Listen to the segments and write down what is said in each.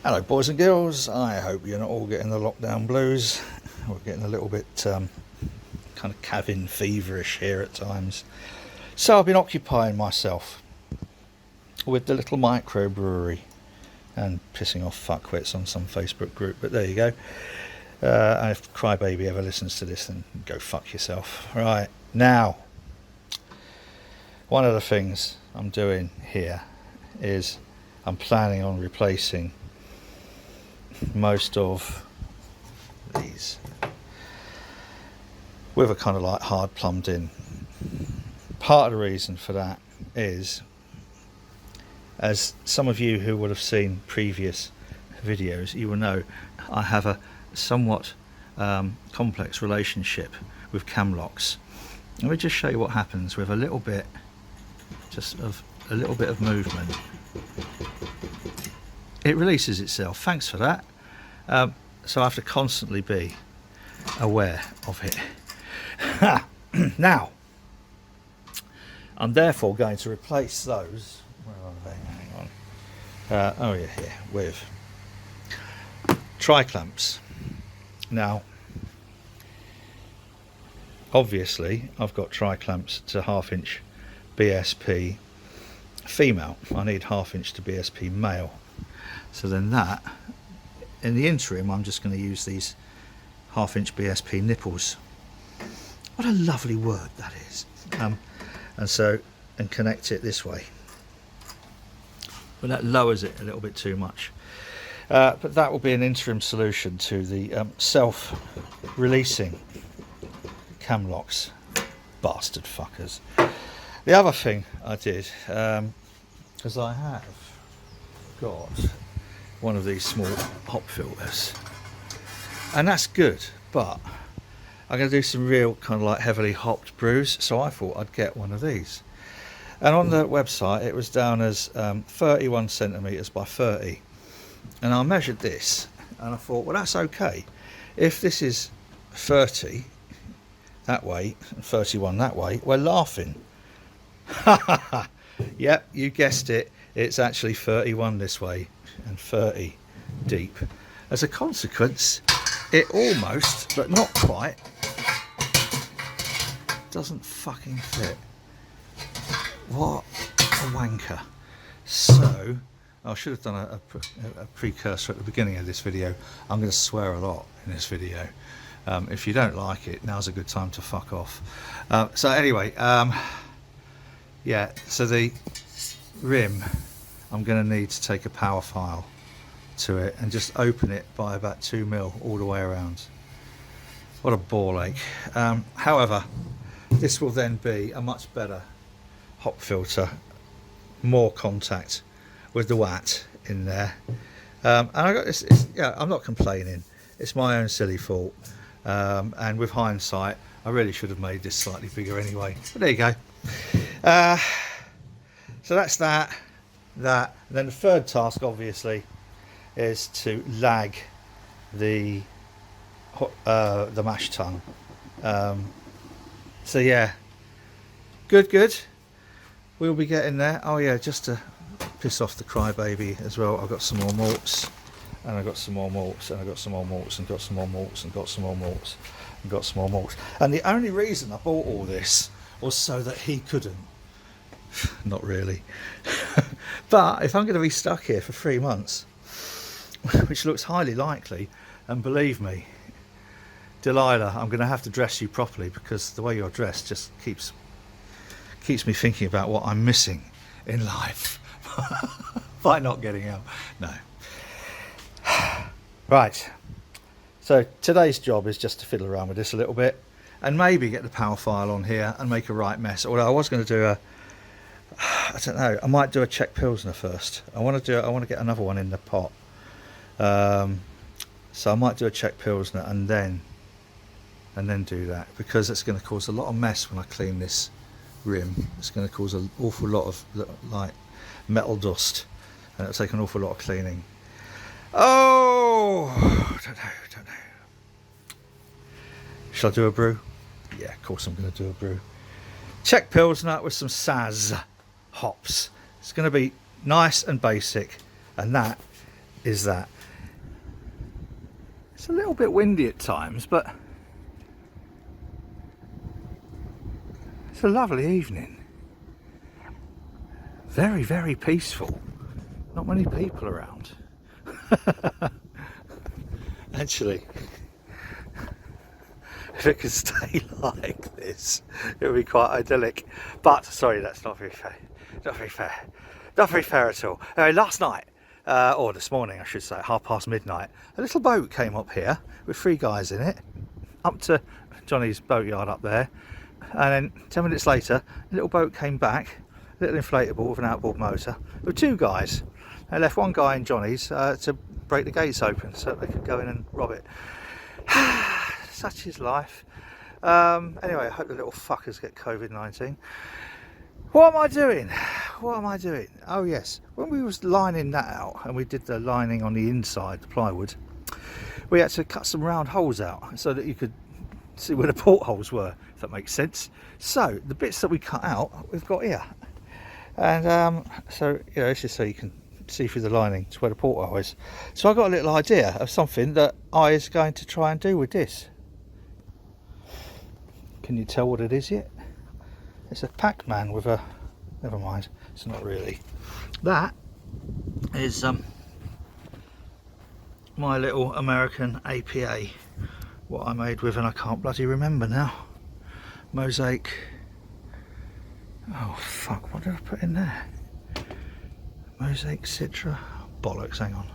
Hello boys and girls, I hope you're not all getting the lockdown blues. We're getting a little bit kind of cabin feverish here at times. So I've been occupying myself with the little microbrewery and pissing off fuckwits on some Facebook group, but there you go. And if Crybaby ever listens to this, then go fuck yourself. Right, now, one of the things I'm doing here is I'm planning on replacing most of these with a kind of like hard plumbed in. Part of the reason for that is, as some of you who would have seen previous videos, you will know I have a somewhat complex relationship with cam locks. Let me just show you what happens with a little bit of movement. It releases itself. Thanks for that. So I have to constantly be aware of it. Now, I'm therefore going to replace those. Where are they? Hang on. Oh yeah, here with tri-clamps. Now, obviously, I've got tri-clamps to 1/2 inch BSP female. I need 1/2 inch to BSP male. So then that, in the interim, I'm just going to use these 1/2 inch BSP nipples. What a lovely word that is. And connect it this way. But that lowers it a little bit too much. But that will be an interim solution to the self-releasing cam locks. Bastard fuckers. The other thing I did, because I have got one of these small hop filters, and that's good, but I'm going to do some real kind of like heavily hopped brews, so I thought I'd get one of these. And on the website it was down as 31 centimeters by 30, and I measured this and I thought, well, that's okay. If this is 30 that way and 31 that way, we're laughing. Yep, you guessed it, it's actually 31 this way and 30 deep. As a consequence, it almost, but not quite, doesn't fucking fit. What a wanker. So I should have done a precursor at the beginning of this video. I'm going to swear a lot in this video. If you don't like it, now's a good time to fuck off. So anyway, yeah, so the rim, I'm going to need to take a power file to it and just open it by about 2 mil all the way around. What a ball ache. However, this will then be a much better hop filter, more contact with the watt in there. And I got this, yeah, I'm not complaining, it's my own silly fault. And with hindsight, I really should have made this slightly bigger anyway, but there you go. So that's that. And then the third task, obviously, is to lag the mash tun. So yeah, good. We'll be getting there. Oh yeah, just to piss off the Crybaby as well, I've got some more malts, and I've got some more malts, and I've got some more malts, and got some more malts, and got some more malts, and got some more malts. And the only reason I bought all this was so that he couldn't. Not really. But if I'm going to be stuck here for 3 months, which looks highly likely, and believe me, Delilah, I'm going to have to dress you properly, because the way you're dressed just keeps me thinking about what I'm missing in life by not getting out. No. Right. So today's job is just to fiddle around with this a little bit and maybe get the power file on here and make a right mess. Although I was going to do I don't know, I might do a Czech Pilsner first. I want to get another one in the pot. So I might do a Czech Pilsner and then do that, because it's going to cause a lot of mess when I clean this rim. It's going to cause an awful lot of like metal dust, and it'll take an awful lot of cleaning. Oh, don't know. Shall I do a brew? Yeah, of course I'm going to do a brew. Czech Pilsner with some Saz hops. It's going to be nice and basic, and that is that. It's a little bit windy at times, but it's a lovely evening. Very, very peaceful. Not many people around. Actually, if it could stay like this, it would be quite idyllic. But sorry, that's not very fair. Not very fair. Not very fair at all. Anyway, last night, or this morning I should say, midnight, a little boat came up here with 3 guys in it, up to Johnny's boatyard up there, and then 10 minutes later a little boat came back, a little inflatable with an outboard motor, with 2 guys. They left 1 guy in Johnny's to break the gates open so they could go in and rob it. Such is life. Anyway, I hope the little fuckers get COVID-19. What am I doing? What am I doing? Oh yes, when we was lining that out and we did the lining on the inside, the plywood, we had to cut some round holes out so that you could see where the portholes were, if that makes sense. So the bits that we cut out, we've got here. And so, you know, it's just so you can see through the lining to where the porthole is. So I got a little idea of something that I is going to try and do with this. Can you tell what it is yet? It's a Pac-Man with a, never mind, it's not really. That is my little American APA, what I made with, and I can't bloody remember now. Mosaic, oh fuck, what did I put in there? Mosaic Citra, bollocks, hang on.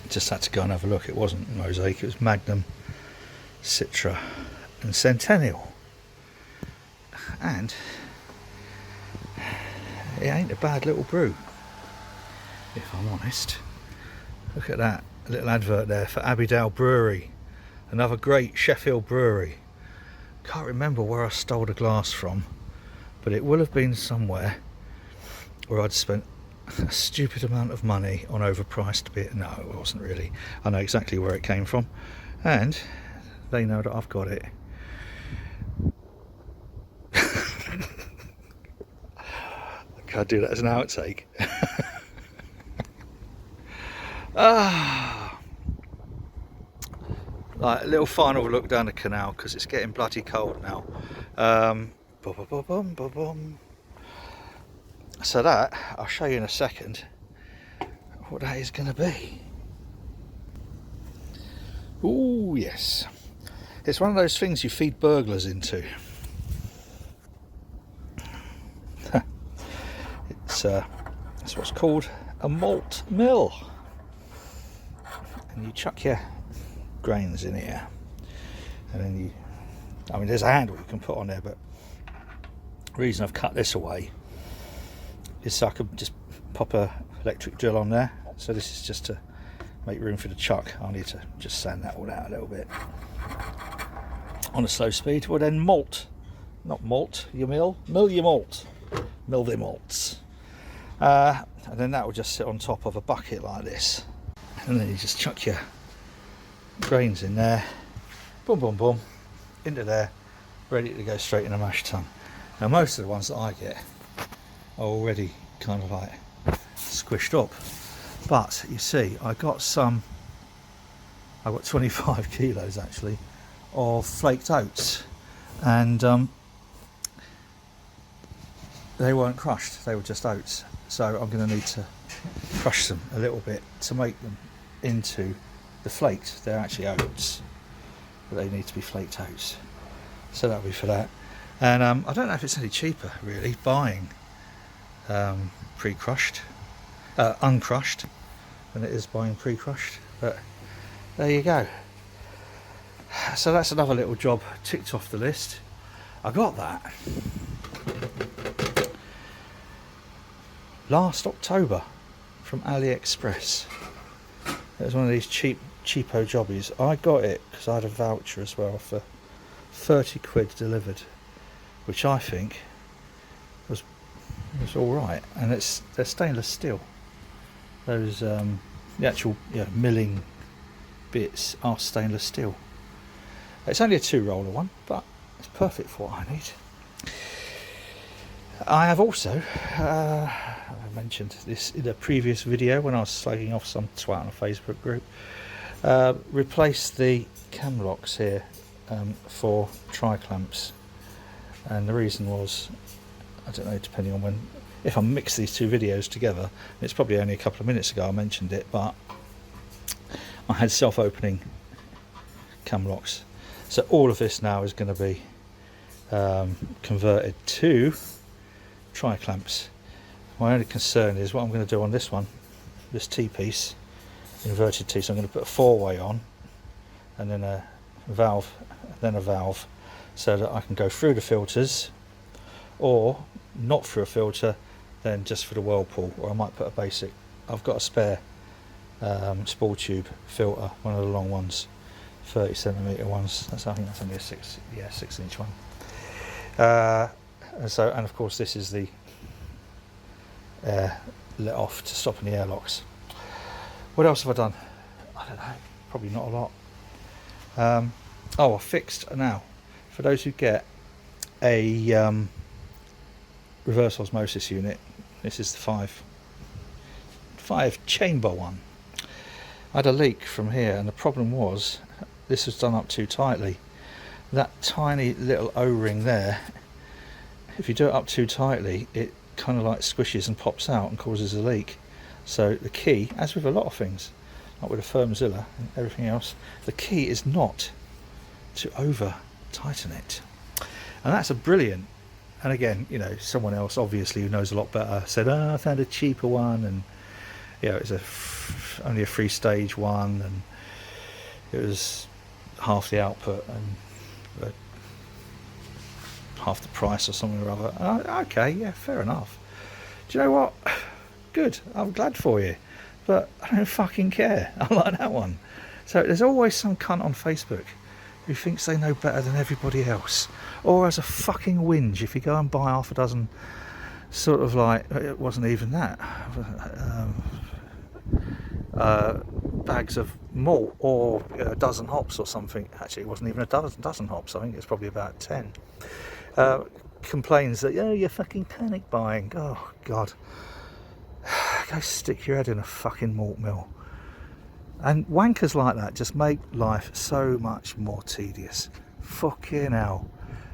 Just had to go and have a look, it wasn't Mosaic, it was Magnum, Citra and Centennial. And it ain't a bad little brew, if I'm honest. Look at that, a little advert there for Abbeydale Brewery, another great Sheffield brewery. Can't remember where I stole the glass from, but it will have been somewhere where I'd spent a stupid amount of money on overpriced beer. No, it wasn't really. I know exactly where it came from, and they know that I've got it. I'd do that as an outtake. Like a little final look down the canal because it's getting bloody cold now. So that, I'll show you in a second what that is going to be. Oh yes, it's one of those things you feed burglars into. It's what's called a malt mill, and you chuck your grains in here, and then you, I mean there's a handle you can put on there, but the reason I've cut this away is so I could just pop a electric drill on there. So this is just to make room for the chuck. I'll need to just sand that all out a little bit on a slow speed. Well then malt, not malt, you mill your malt, mill them malts. And then that will just sit on top of a bucket like this, and then you just chuck your grains in there, boom boom boom, into there, ready to go straight in a mash tun. Now most of the ones that I get are already kind of like squished up, but you see I got 25 kilos actually of flaked oats, and they weren't crushed, they were just oats. So I'm going to need to crush them a little bit to make them into the flaked. They're actually oats, but they need to be flaked oats. So that'll be for that. And I don't know if it's any cheaper really buying pre-crushed, uncrushed, than it is buying pre-crushed. But there you go. So that's another little job ticked off the list. I got that last October from AliExpress. It was one of these cheapo jobbies. I got it because I had a voucher as well for 30 quid delivered, which I think was all right. And they're stainless steel. Those the actual milling bits are stainless steel. It's only a 2-roller one, but it's perfect for what I need. I have also, I mentioned this in a previous video when I was slagging off some twat on a Facebook group. Replace the cam locks here for tri-clamps, and the reason was, I don't know, depending on when, if I mix these two videos together, it's probably only a couple of minutes ago I mentioned it, but I had self-opening cam locks, so all of this now is going to be converted to tri-clamps. My only concern is what I'm going to do on this one, this T-piece, inverted T, so I'm going to put a 4-way on, and then a valve, then a valve, so that I can go through the filters, or not through a filter, then just for the whirlpool, or I might put a basic, I've got a spare spool tube filter, one of the long ones, 30cm ones, I think that's only a 6-inch one. And of course this is the air let off to stop any airlocks. What else have I done? I don't know, probably not a lot. I fixed now, for those who get a reverse osmosis unit, this is the 5 chamber one. I had a leak from here, and the problem was this was done up too tightly. That tiny little O-ring there, if you do it up too tightly, it kind of like squishes and pops out and causes a leak. So the key, as with a lot of things, like with a Firmzilla and everything else, the key is not to over tighten it. And that's a brilliant, and again, you know, someone else obviously who knows a lot better said, oh, I found a cheaper one, and yeah, it was only a 3-stage one, and it was half the output and half the price or something or other. Okay, yeah, fair enough. Do you know what? Good, I'm glad for you, but I don't fucking care. I like that one. So there's always some cunt on Facebook who thinks they know better than everybody else, or has a fucking whinge if you go and buy half a dozen, sort of like, it wasn't even that, bags of malt, or a dozen hops or something. Actually, it wasn't even a dozen hops, I think it's probably about 10. Complains that, oh, you're fucking panic buying. Oh god, go stick your head in a fucking malt mill. And wankers like that just make life so much more tedious. Fucking hell.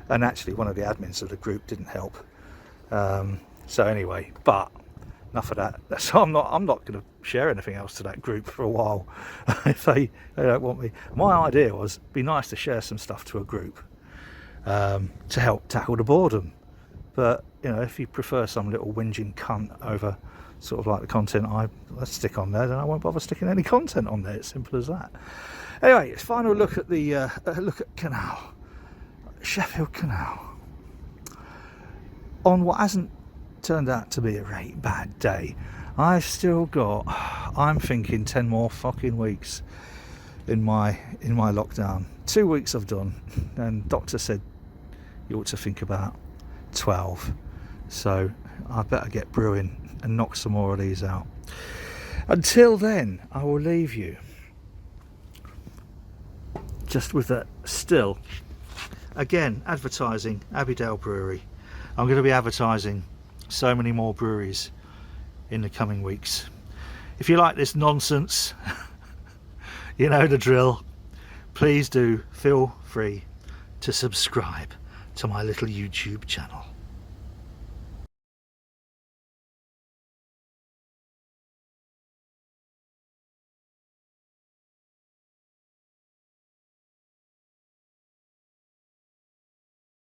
And actually one of the admins of the group didn't help. So anyway, but enough of that. So I'm not going to share anything else to that group for a while. If they don't want me. My idea was, be nice to share some stuff to a group to help tackle the boredom. But you know, if you prefer some little whinging cunt over sort of like the content let's stick on there, then I won't bother sticking any content on there. It's simple as that. Anyway, it's final look at the look at Canal, Sheffield Canal, on what hasn't turned out to be a very bad day. I've still got, I'm thinking 10 more fucking weeks in my lockdown. 2 weeks I've done, and doctor said you ought to think about 12. So I better get brewing and knock some more of these out. Until then, I will leave you just with that still. Again, advertising Abbeydale Brewery. I'm going to be advertising so many more breweries in the coming weeks. If you like this nonsense, you know the drill. Please do feel free to subscribe to my little YouTube channel.